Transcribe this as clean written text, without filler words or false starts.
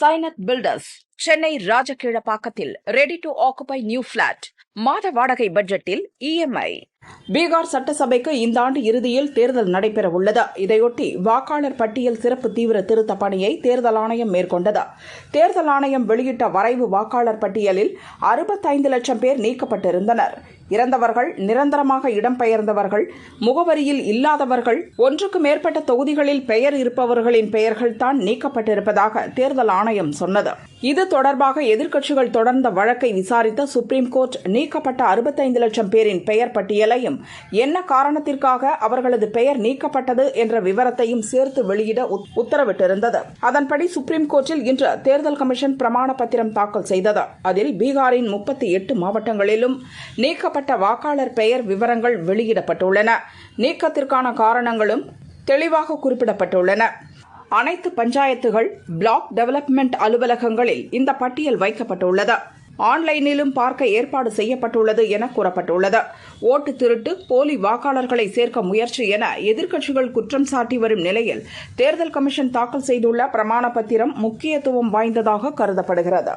Sainath builders Chennai ராஜகீழப்பாக்கத்தில் ready to occupy new flat மாத வாடகை பட்ஜெட்டில் இஎம்ஐ. பீகார் சட்டசபைக்கு இந்த ஆண்டு இறுதியில் தேர்தல் நடைபெறவுள்ளது. இதையொட்டி வாக்காளர் பட்டியல் சிறப்பு தீவிர திருத்த பணியை தேர்தல் ஆணையம் மேற்கொண்டது. தேர்தல் ஆணையம் வெளியிட்ட வரைவு வாக்காளர் பட்டியலில் 65 லட்சம் பேர் நீக்கப்பட்டிருந்தனர். இறந்தவர்கள், நிரந்தரமாக இடம்பெயர்ந்தவர்கள், முகவரியில் இல்லாதவர்கள், ஒன்றுக்கு மேற்பட்ட தொகுதிகளில் பெயர் இருப்பவர்களின் பெயர்கள் தான் நீக்கப்பட்டிருப்பதாக தேர்தல் ஆணையம் சொன்னது. இது தொடர்பாக எதிர்க்கட்சிகள் தொடர்ந்த வழக்கை விசாரித்த சுப்ரீம் கோர்ட் நீக்கப்பட்ட 65 லட்சம் பேரின் பெயர் பட்டியலையும் என்ன காரணத்திற்காக அவர்களது பெயர் நீக்கப்பட்டது என்ற விவரத்தையும் சேர்த்து வெளியிட உத்தரவிட்டிருந்தது. அதன்படி சுப்ரீம் கோர்ட்டில் இன்று தேர்தல் கமிஷன் பிரமாண பத்திரம் தாக்கல் செய்தது. அதில் பீகாரின் 38 மாவட்டங்களிலும் நீக்கப்பட்ட வாக்காளர் பெயர் விவரங்கள் வெளியிடப்பட்டுள்ளன. நீக்கத்திற்கான காரணங்களும் தெளிவாக குறிப்பிடப்பட்டுள்ளன. அனைத்து பஞ்சாயத்துகள், பிளாக் டெவலப்மெண்ட் அலுவலகங்களில் இந்த பட்டியல் வைக்கப்பட்டுள்ளது. ஆன்லைனிலும் பார்க்க ஏற்பாடு செய்யப்பட்டுள்ளது என கூறப்பட்டுள்ளது. ஓட்டு திருட்டு, போலி வாக்காளர்களை சேர்க்க முயற்சி என எதிர்க்கட்சிகள் குற்றம் சாட்டி வரும் நிலையில் தேர்தல் கமிஷன் தாக்கல் செய்துள்ள பிரமாண பத்திரம் முக்கியத்துவம் வாய்ந்ததாக கருதப்படுகிறது.